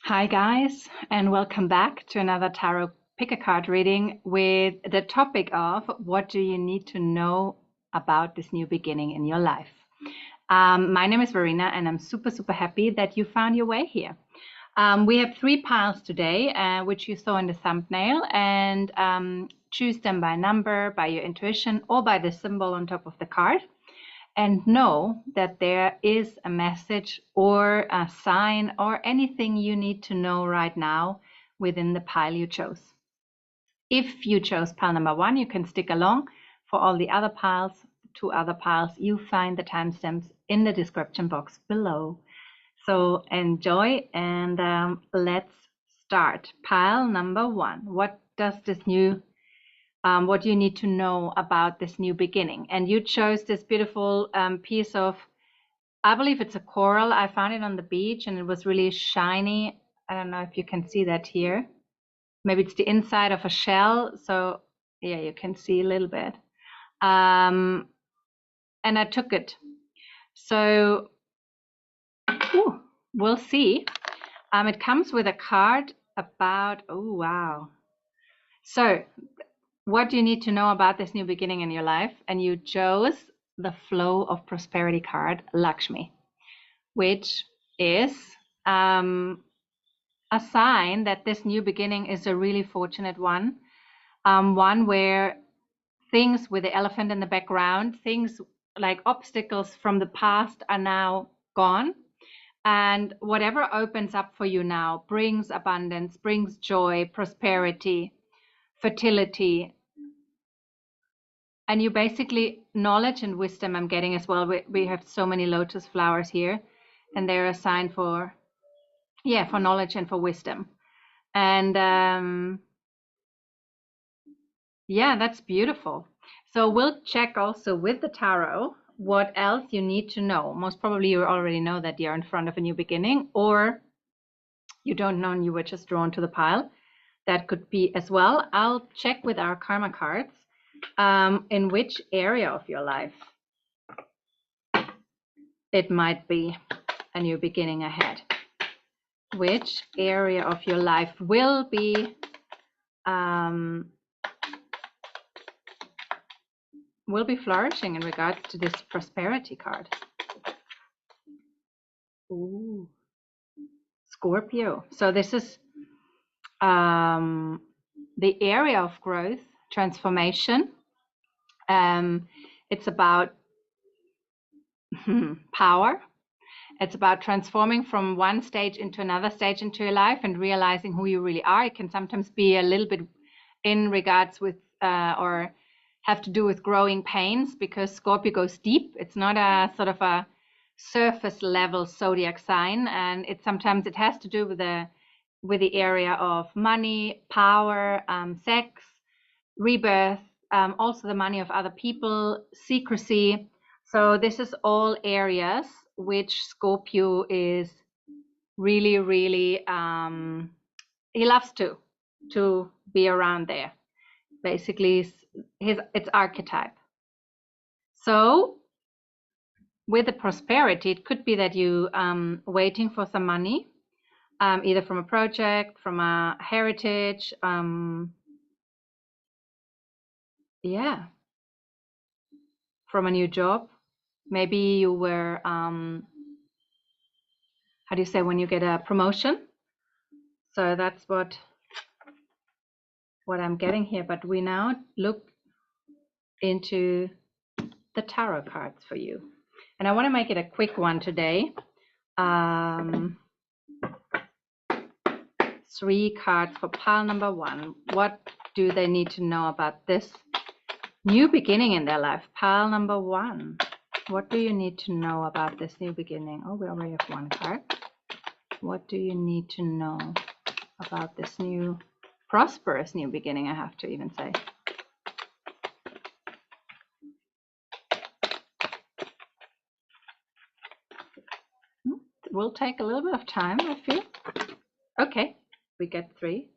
Hi, guys, and welcome back to another Tarot Pick a Card reading with the topic of what do you need to know about this new beginning in your life. My name is Verena, and I'm super happy that you found your way here. We have 3 piles today, which you saw in the thumbnail, and choose them by number, by your intuition, or by the symbol on top of the card. And know that there is a message or a sign or anything you need to know right now within the pile you chose. If you chose pile number 1, you can stick along. For all the other piles, 2 other piles, you find the timestamps in the description box below. So enjoy, and let's start. Pile number 1. What do you need to know about this new beginning? And you chose this beautiful piece of, I believe it's a coral. I found it on the beach and it was really shiny. I don't know if you can see that here. Maybe it's the inside of a shell. So yeah, you can see a little bit. And I took it. So we'll see. It comes with a card about, oh, wow. So what do you need to know about this new beginning in your life? And you chose the Flow of Prosperity card, Lakshmi, which is a sign that this new beginning is a really fortunate one. One where things with the elephant in the background, things like obstacles from the past are now gone. And whatever opens up for you now brings abundance, brings joy, prosperity, fertility. And you basically, knowledge and wisdom I'm getting as well. We have so many lotus flowers here, and they're a sign for, yeah, for knowledge and for wisdom. And yeah, that's beautiful. So we'll check also with the tarot what else you need to know. Most probably you already know that you're in front of a new beginning, or you don't know and you were just drawn to the pile. That could be as well. I'll check with our karma cards in which area of your life it might be a new beginning ahead. Which area of your life will be flourishing in regards to this prosperity card? Ooh, Scorpio. So this is the area of growth, transformation. It's about power. It's about transforming from one stage into another stage into your life and realizing who you really are. It can sometimes be a little bit in regards with or have to do with growing pains, because Scorpio goes deep. It's not a sort of a surface level zodiac sign, and sometimes it has to do with the area of money, power, sex, rebirth, also the money of other people, secrecy. So this is all areas which Scorpio is really he loves to be around there. Basically it's archetype. So with the prosperity, it could be that you waiting for some money, either from a project, from a heritage, yeah, from a new job. Maybe you were how do you say, when you get a promotion? So that's what I'm getting here. But we now look into the tarot cards for you, and I want to make it a quick one today. 3 cards for pile number 1. What do they need to know about this new beginning in their life? Pile number 1. What do you need to know about this new beginning? Oh, we already have 1 card. What do you need to know about this new prosperous new beginning, I have to even say? It will take a little bit of time, I feel. Okay, we get 3.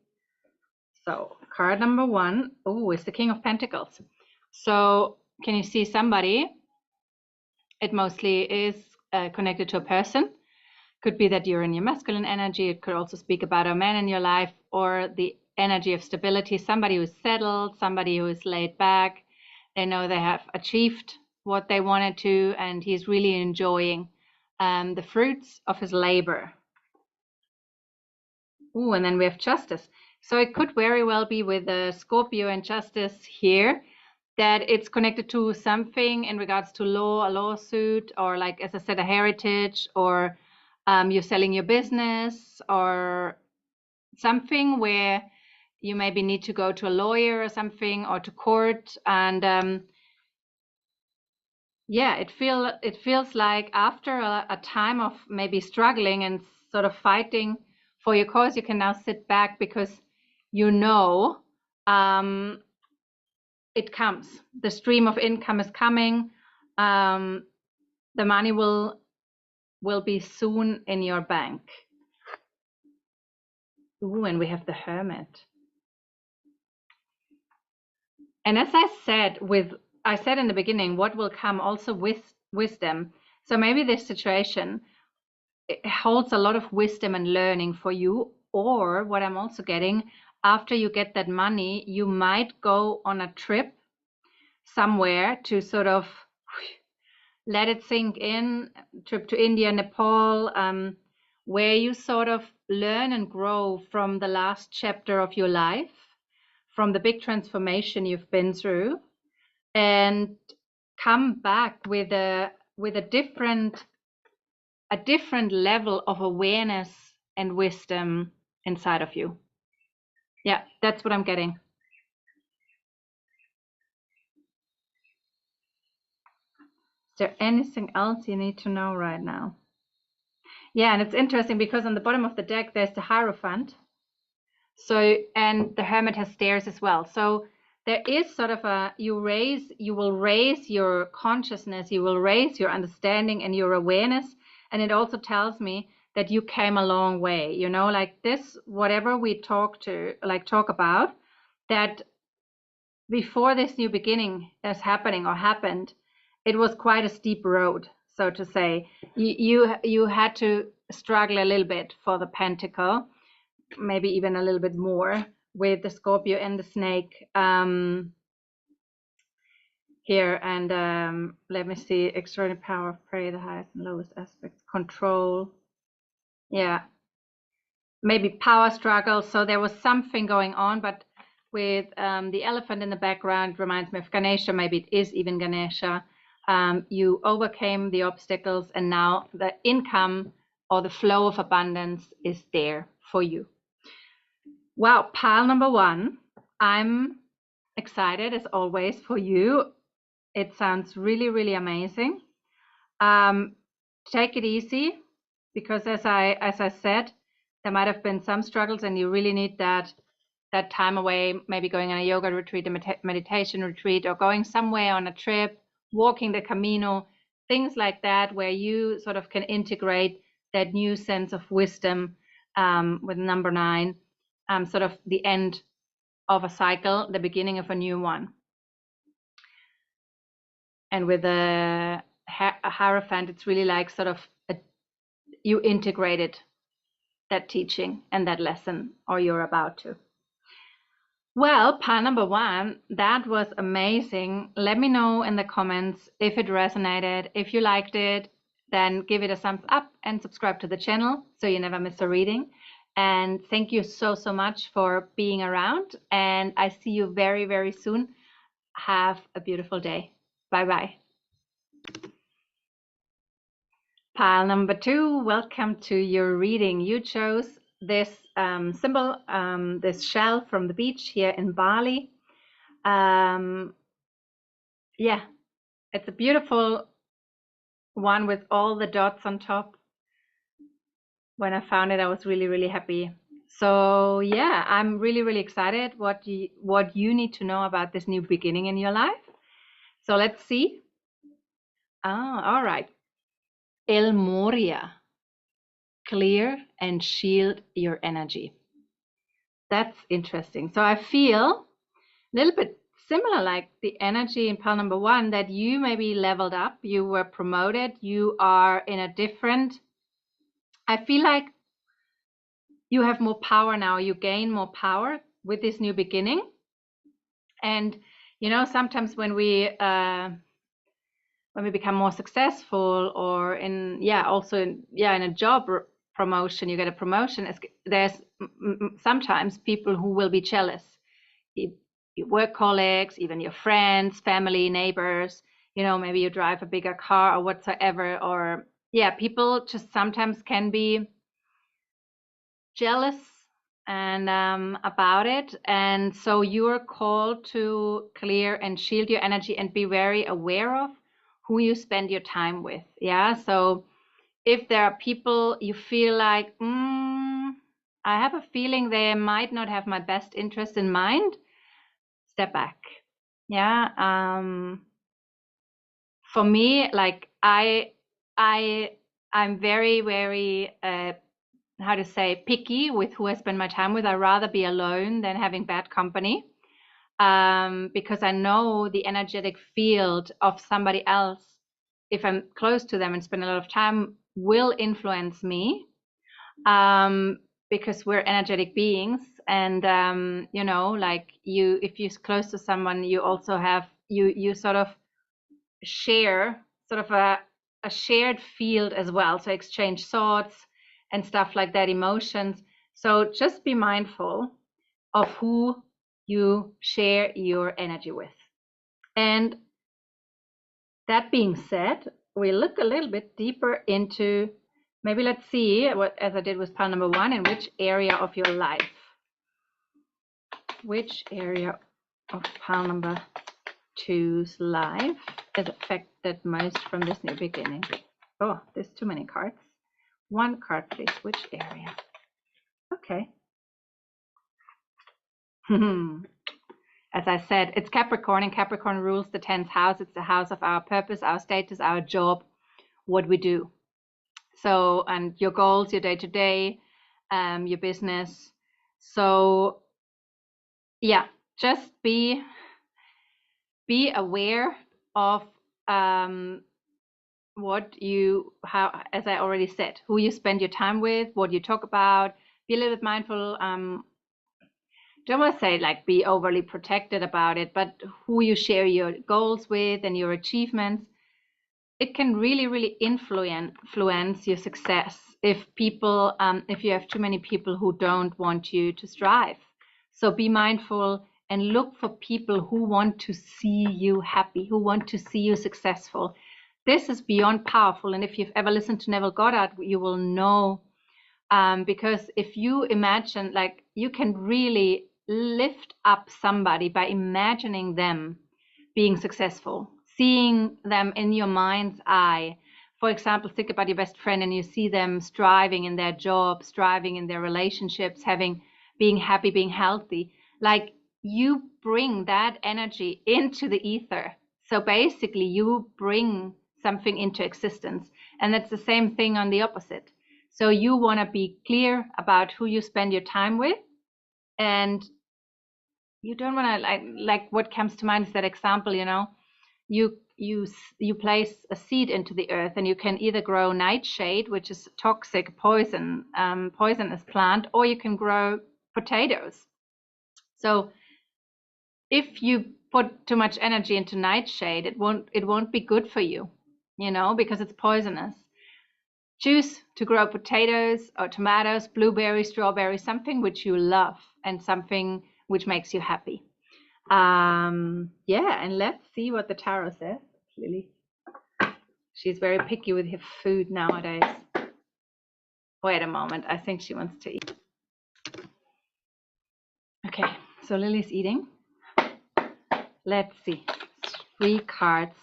So card number 1, oh, it's the King of Pentacles. So can you see somebody? It mostly is connected to a person. Could be that you're in your masculine energy. It could also speak about a man in your life, or the energy of stability, somebody who's settled, somebody who is laid back. They know they have achieved what they wanted to, and he's really enjoying the fruits of his labor. Ooh, and then we have justice. So it could very well be with the Scorpio and justice here, that it's connected to something in regards to law, a lawsuit, or like, as I said, a heritage, or you're selling your business, or something where you maybe need to go to a lawyer or something, or to court. And yeah, it feels like after a time of maybe struggling and sort of fighting for your cause, you can now sit back because you know it comes. The stream of income is coming. The money will be soon in your bank. Ooh, and we have the Hermit. And as I said in the beginning, what will come also with wisdom. So maybe this situation, it holds a lot of wisdom and learning for you. Or what I'm also getting, after you get that money, you might go on a trip somewhere to sort of let it sink in, trip to India, Nepal, where you sort of learn and grow from the last chapter of your life, from the big transformation you've been through, and come back with a different level of awareness and wisdom inside of you. Yeah, that's what I'm getting. Is there anything else you need to know right now? Yeah, and it's interesting because on the bottom of the deck there's the Hierophant. So, and the Hermit has stairs as well. So there is sort of you will raise your consciousness, you will raise your understanding and your awareness. And it also tells me that you came a long way, you know, like this, whatever we talk about, that before this new beginning is happening or happened, it was quite a steep road, so to say. You had to struggle a little bit for the Pentacle, maybe even a little bit more with the Scorpio and the Snake here. And let me see, extraordinary power of prayer, the highest and lowest aspects, control. Yeah, maybe power struggle. So there was something going on, but with the elephant in the background reminds me of Ganesha. Maybe it is even Ganesha. You overcame the obstacles, and now the income or the flow of abundance is there for you. Wow, pile number one. I'm excited as always for you. It sounds really, really amazing. Take it easy, because as I said, there might have been some struggles, and you really need that time away, maybe going on a yoga retreat, a meditation retreat, or going somewhere on a trip, walking the Camino, things like that, where you sort of can integrate that new sense of wisdom with number 9, sort of the end of a cycle, the beginning of a new one. And with a Hierophant, it's really like sort of you integrated that teaching and that lesson, or you're about to. Well, pile number 1, that was amazing. Let me know in the comments if it resonated. If you liked it, then give it a thumbs up and subscribe to the channel so you never miss a reading. And thank you so much for being around. And I see you very, very soon. Have a beautiful day. Bye-bye. Pile number 2, welcome to your reading. You chose this symbol, this shell from the beach here in Bali. Yeah, it's a beautiful one with all the dots on top. When I found it, I was really, really happy. So yeah, I'm really, really excited what you need to know about this new beginning in your life. So let's see. All right. El Moria. Clear and shield your energy. That's interesting. So I feel a little bit similar, like the energy in pile number 1, that you maybe leveled up, you were promoted, you are in a different I feel like you have more power now. You gain more power with this new beginning. And, you know, sometimes when we become more successful, or also in a job promotion, you get a promotion, there's sometimes people who will be jealous. Your work colleagues, even your friends, family, neighbors, you know, maybe you drive a bigger car or whatsoever, or people just sometimes can be jealous and about it. And so you're called to clear and shield your energy and be very aware of who you spend your time with. So if there are people you feel like, I have a feeling they might not have my best interest in mind, step back. For me, like I'm very, very how to say, picky with who I spend my time with. I'd rather be alone than having bad company, because I know the energetic field of somebody else, if I'm close to them and spend a lot of time, will influence me, because we're energetic beings. And you know, like if you're close to someone, you also have you sort of share sort of a shared field as well, so exchange thoughts and stuff like that, emotions. So just be mindful of who you share your energy with. And that being said, we look a little bit deeper into, maybe let's see what, as I did with pile number 1, in which area of your life, which area of pile number 2's life is affected most from this new beginning. Oh, there's too many cards. One card, please. Which area? Okay. As I said, it's Capricorn, and Capricorn rules the 10th house. It's the house of our purpose, our status, our job, what we do. So, and your goals, your day-to-day, your business. So, yeah, just be aware of how, as I already said, who you spend your time with, what you talk about. Be a little bit mindful. Don't want to say like be overly protected about it, but who you share your goals with and your achievements. It can really, really influence your success if you have too many people who don't want you to strive. So be mindful and look for people who want to see you happy, who want to see you successful. This is beyond powerful. And if you've ever listened to Neville Goddard, you will know, because if you imagine, like, you can really lift up somebody by imagining them being successful, seeing them in your mind's eye. For example, think about your best friend and you see them striving in their job, striving in their relationships, being happy, being healthy. Like, you bring that energy into the ether. So basically you bring something into existence. And that's the same thing on the opposite. So you want to be clear about who you spend your time with, and you don't want to, like what comes to mind is that example, you know, you place a seed into the earth, and you can either grow nightshade, which is toxic poisonous plant, or you can grow potatoes. So if you put too much energy into nightshade, it won't be good for you, you know, because it's poisonous. Choose to grow potatoes or tomatoes, blueberries, strawberries, something which you love and something which makes you happy. And let's see what the tarot says. Lily, she's very picky with her food nowadays. Wait a moment, I think she wants to eat. Okay, so Lily's eating. Let's see, 3 cards.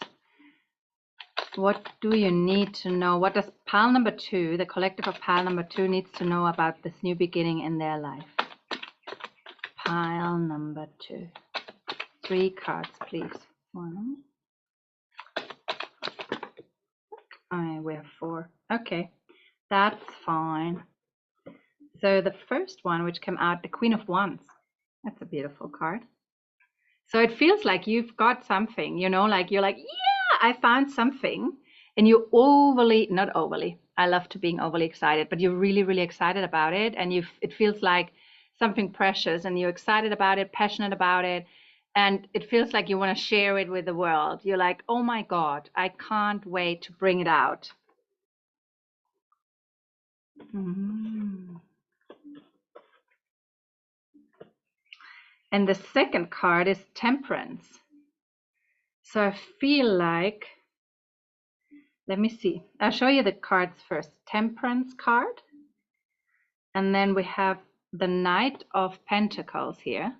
What do you need to know? What does pile number 2, the collective of pile number 2, needs to know about this new beginning in their life? Pile number 2. 3 cards, please. 1. We have 4. Okay, that's fine. So the first one, which came out, the Queen of Wands. That's a beautiful card. So it feels like you've got something, you know, like you're like, yeah, I found something. and you're not overly, I love to being overly excited, but you're really, really excited about it, and it feels like something precious, and you're excited about it, passionate about it, and it feels like you want to share it with the world. You're like, oh my God, I can't wait to bring it out. And the second card is Temperance. So I feel like, let me see. I'll show you the cards first. Temperance card. And then we have the Knight of Pentacles here.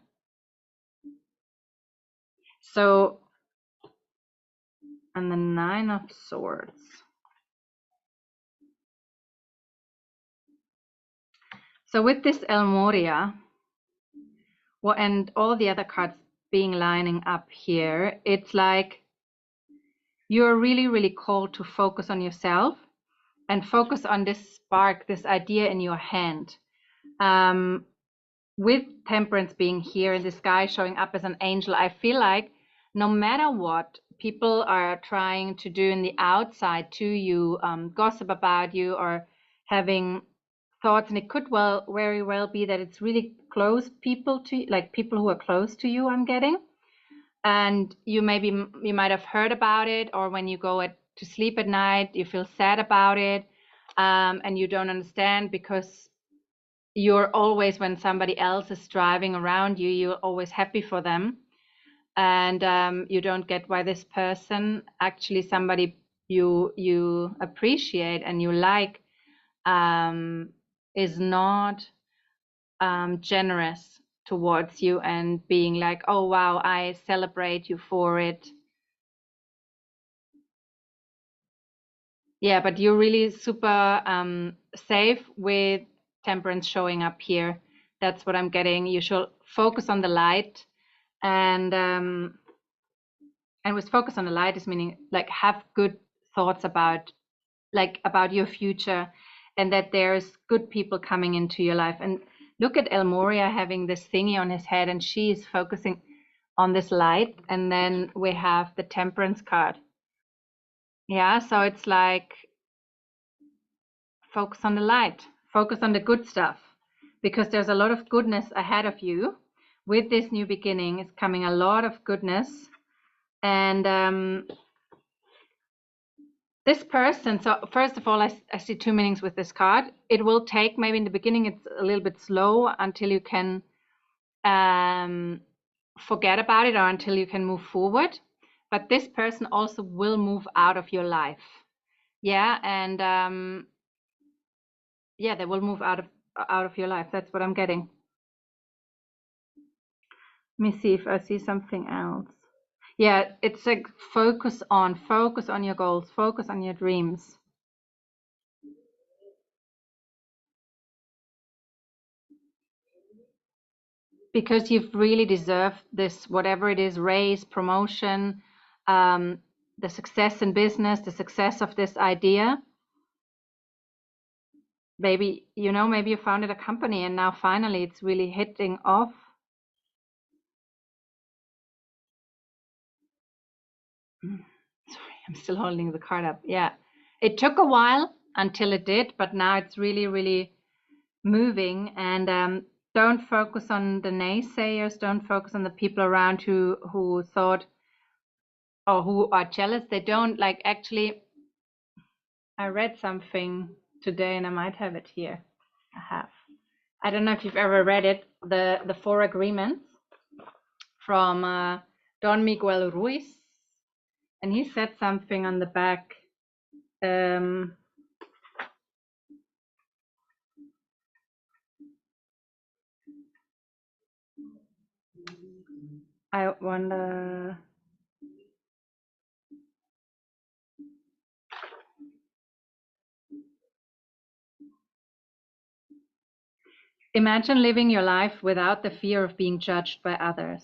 So, and the Nine of Swords. So with this El Moria, well, and all the other cards being lining up here, it's like you're really, really called to focus on yourself and focus on this spark, this idea in your hand. With Temperance being here and this guy showing up as an angel, I feel like no matter what people are trying to do in the outside to you, gossip about you or having thoughts, and it could very well be that it's really close people to, like people who are close to you, I'm getting. And you might have heard about it, or when you go to sleep at night, you feel sad about it, and you don't understand because you're always, when somebody else is driving around you, you're always happy for them. And you don't get why this person, actually somebody you appreciate and you like, is not generous towards you and being like, oh wow, I celebrate you for it. Yeah, but you're really super safe with Temperance showing up here. That's what I'm getting. You should focus on the light, and with focus on the light is meaning like have good thoughts about your future, and that there's good people coming into your life. And look at El Moria having this thingy on his head, and she is focusing on this light. And then we have the Temperance card. Yeah, so it's like focus on the light, focus on the good stuff, because there's a lot of goodness ahead of you. With this new beginning is coming a lot of goodness. And this person, so first of all, I see two meanings with this card. It will take, maybe in the beginning, it's a little bit slow until you can forget about it, or until you can move forward. But this person also will move out of your life. Yeah, and yeah, they will move out of your life. That's what I'm getting. Let me see if I see something else. Yeah, it's like focus on your goals, focus on your dreams. Because you've really deserved this, whatever it is, raise, promotion, the success in business, the success of this idea. Maybe, maybe you founded a company and now finally it's really hitting off. Sorry, I'm still holding the card up. Yeah, it took a while until it did, but now it's really, really moving. And don't focus on the naysayers. Don't focus on the people around who thought, or who are jealous. They don't like, actually, I read something today and I might have it here. I don't know if you've ever read it, the Four Agreements from Don Miguel Ruiz. And he said something on the back. I wonder. Imagine living your life without the fear of being judged by others.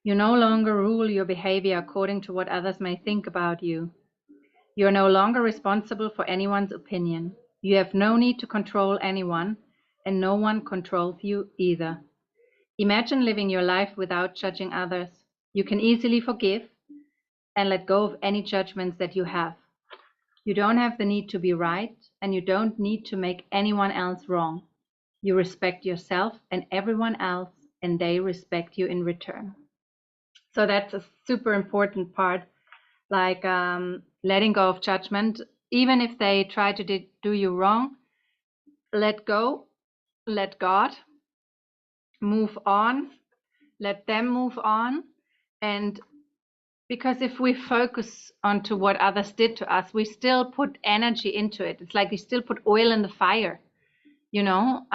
You no longer rule your behavior according to what others may think about you. You are no longer responsible for anyone's opinion. You have no need to control anyone, and no one controls you either. Imagine living your life without judging others. You can easily forgive and let go of any judgments that you have. You don't have the need to be right, and you don't need to make anyone else wrong. You respect yourself and everyone else, and they respect you in return. So that's a super important part, like letting go of judgment. Even if they try to do you wrong, let go, let God, move on, let them move on. And because if we focus onto what others did to us, we still put energy into it. It's like we still put oil in the fire, you know?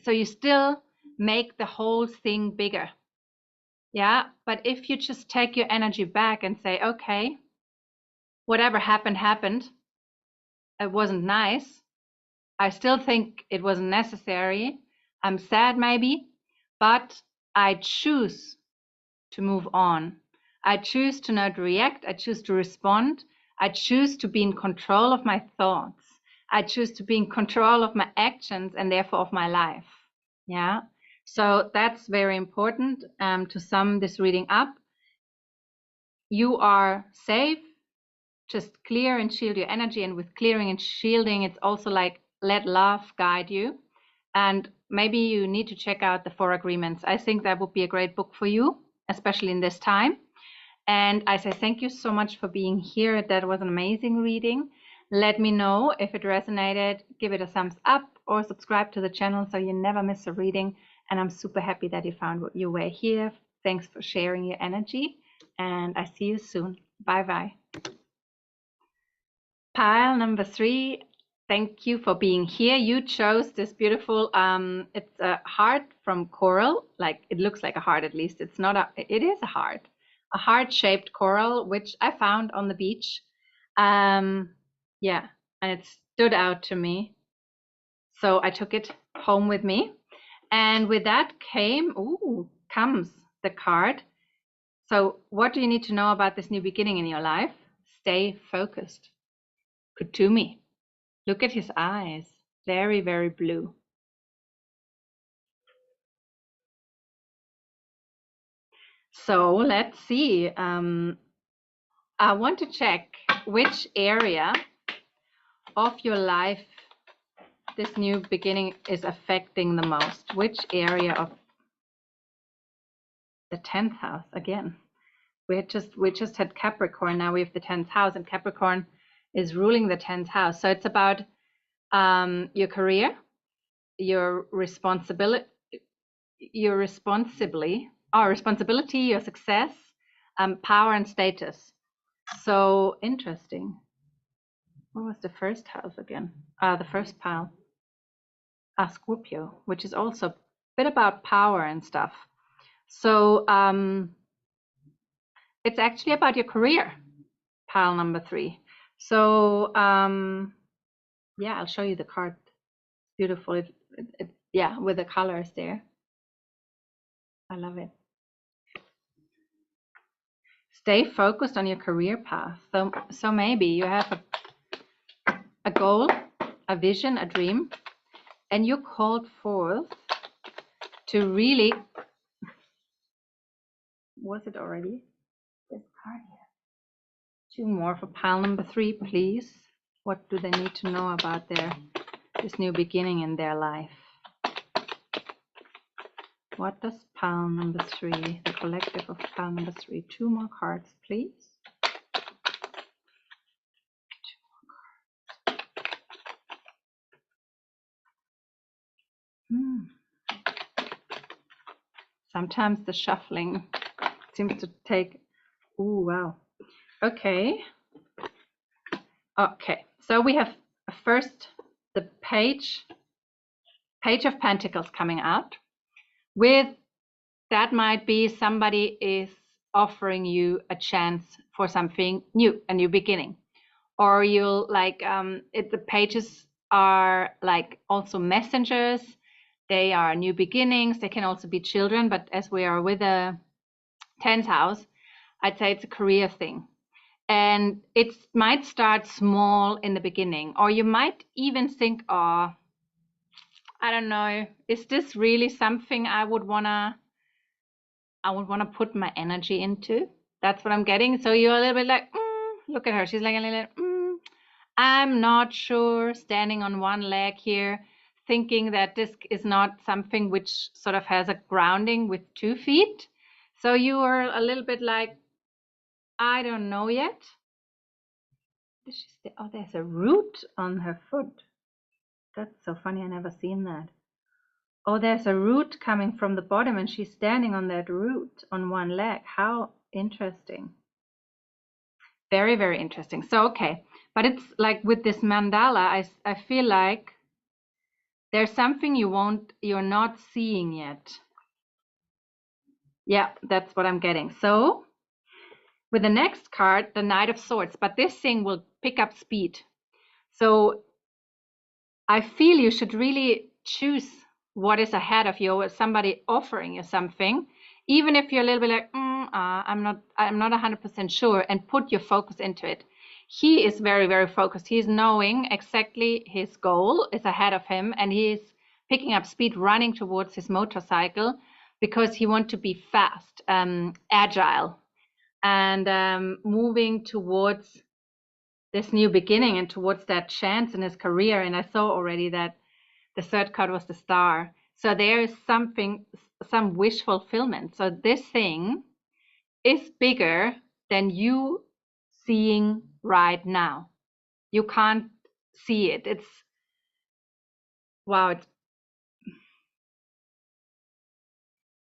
So you still make the whole thing bigger. Yeah. But if you just take your energy back and say, okay, whatever happened, happened. It wasn't nice. I still think it wasn't necessary. I'm sad maybe, but I choose to move on. I choose to not react. I choose to respond. I choose to be in control of my thoughts. I choose to be in control of my actions and therefore of my life. Yeah. So that's very important. To sum this reading up, you are safe. Just clear and shield your energy. And with clearing and shielding, it's also like let love guide you. And maybe you need to check out the 4 Agreements. I think that would be a great book for you, especially in this time. And I say thank you so much for being here. That was an amazing reading. Let me know if it resonated. Give it a thumbs up or subscribe to the channel so you never miss a reading. And I'm super happy that you found your way here. Thanks for sharing your energy. And I see you soon. Bye-bye. Pile number 3. Thank you for being here. You chose this beautiful, it's a heart from coral. Like it looks like a heart, at least. It's not it is a heart-shaped coral, which I found on the beach. Yeah, and it stood out to me. So I took it home with me. And with that comes the card. So what do you need to know about this new beginning in your life? Stay focused. Kutumi. Look at his eyes. Very, very blue. So let's see. I want to check which area of your life this new beginning is affecting the most. Which area of the 10th house again? We just had Capricorn. Now we have the 10th house, and Capricorn is ruling the 10th house. So it's about your career, your responsibility, your success, power and status. So interesting. What was the first house again? The first pile. Scorpio, which is also a bit about power and stuff. So it's actually about your career, pile number 3. So yeah, I'll show you the card. It's beautiful. Yeah, with the colors there. I love it. Stay focused on your career path. So maybe you have a goal, a vision, a dream, and you're called forth to really. Was it already? This card here. 2 more for pile number 3, please. What do they need to know about this new beginning in their life? What does pile number 3, the collective of pile number 3? 2 more cards, please. Sometimes the shuffling seems to take. Oh, wow. Okay. Okay. So we have first the Page of Pentacles coming out. With that might be somebody is offering you a chance for something new, a new beginning, or you'll like the pages are like also messengers. They are new beginnings. They can also be children, but as we are with a 10th house, I'd say it's a career thing. And it might start small in the beginning, or you might even think, oh, I don't know, is this really something I would wanna put my energy into? That's what I'm getting. So you're a little bit like, look at her. She's like a little, I'm not sure, standing on one leg here, thinking that this is not something which sort of has a grounding with 2 feet. So you are a little bit like, I don't know yet. Oh, there's a root on her foot. That's so funny. I never seen that. Oh, there's a root coming from the bottom and she's standing on that root on one leg. How interesting. Very, very interesting. So, okay. But it's like with this mandala, I feel like there's something you're not seeing yet. Yeah, that's what I'm getting. So with the next card, the Knight of Swords, but this thing will pick up speed. So I feel you should really choose what is ahead of you, or somebody offering you something, even if you're a little bit like, I'm not 100% sure, and put your focus into it. He is very, very focused. He's knowing exactly his goal is ahead of him, and he's picking up speed, running towards his motorcycle because he wants to be fast, agile, and moving towards this new beginning and towards that chance in his career. And I saw already that the third card was the Star. So there is some wish fulfillment. So this thing is bigger than you seeing right now. You can't see it. It's wow.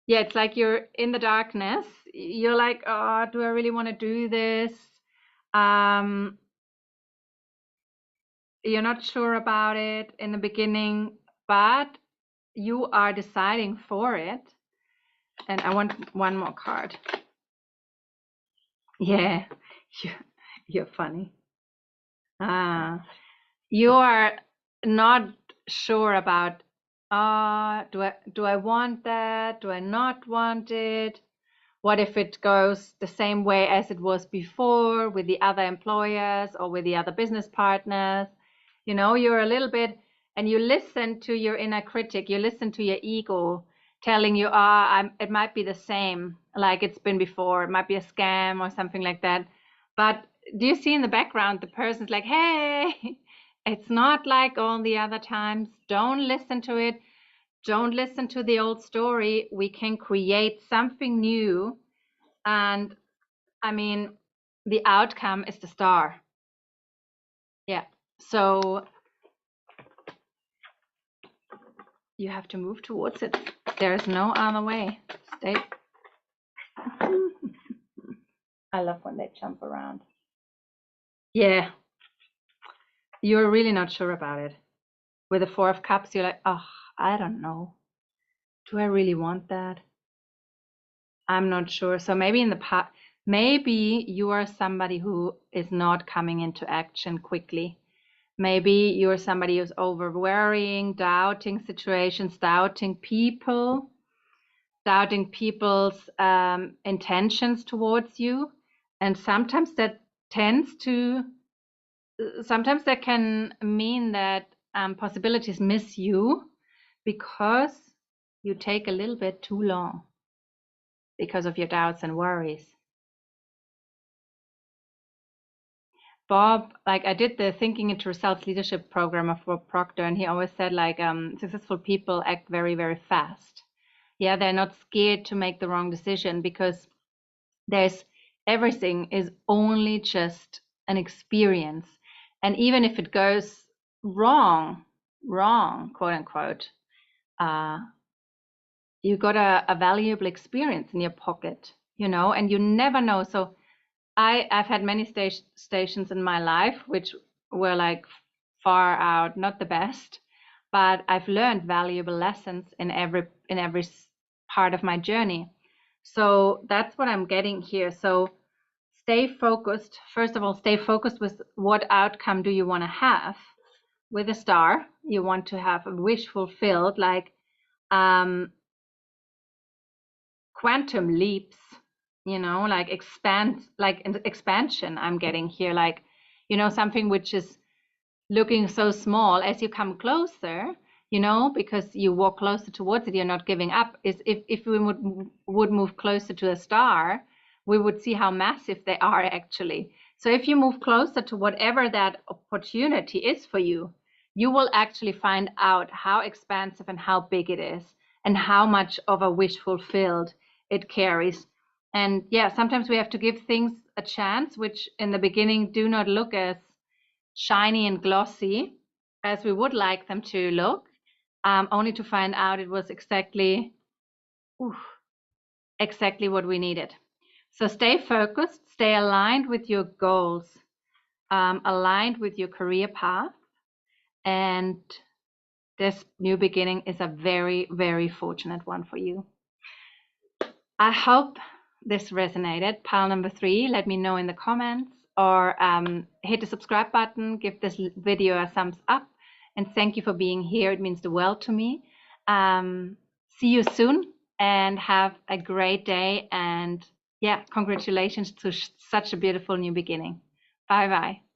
It's like you're in the darkness. You're like, oh, do I really want to do this? You're not sure about it in the beginning, but you are deciding for it. And I want one more card. Yeah, you're funny. You are not sure about, do I want that? Do I not want it? What if it goes the same way as it was before with the other employers or with the other business partners? You know, you're a little bit, and you listen to your inner critic, you listen to your ego telling you, it might be the same like it's been before, it might be a scam or something like that. But do you see in the background the person's like, hey, it's not like all the other times. Don't listen to it. Don't listen to the old story. We can create something new. And I mean, the outcome is the Star. Yeah. So you have to move towards it. There's no other way. Stay. I love when they jump around. Yeah. You're really not sure about it. With the Four of Cups, you're like, oh, I don't know. Do I really want that? I'm not sure. So maybe in the past, maybe you are somebody who is not coming into action quickly. Maybe you're somebody who's over worrying, doubting situations, doubting people, doubting people's intentions towards you. And sometimes that sometimes that can mean that possibilities miss you because you take a little bit too long because of your doubts and worries. Bob, like I did the Thinking into Results leadership program of Bob Proctor, and he always said like successful people act very, very fast. Yeah, they're not scared to make the wrong decision because everything is only just an experience. And even if it goes wrong, quote unquote, you got a valuable experience in your pocket, and you never know. So I've had many stations in my life which were like far out, not the best, but I've learned valuable lessons in every part of my journey. So that's what I'm getting here. So stay focused. First of all, stay focused with what outcome do you want to have with a Star. You want to have a wish fulfilled, like quantum leaps, like an expansion I'm getting here, like, something which is looking so small as you come closer, because you walk closer towards it, you're not giving up. Is if we would move closer to a Star, we would see how massive they are actually. So if you move closer to whatever that opportunity is for you, you will actually find out how expansive and how big it is and how much of a wish fulfilled it carries. And yeah, sometimes we have to give things a chance, which in the beginning do not look as shiny and glossy as we would like them to look, only to find out it was exactly what we needed. So stay focused, stay aligned with your goals, aligned with your career path, and this new beginning is a very, very fortunate one for you. I hope this resonated. Pile number 3, let me know in the comments, or hit the subscribe button, give this video a thumbs up, and thank you for being here. It means the world to me. See you soon and have a great day, and yeah, congratulations to such a beautiful new beginning. Bye bye.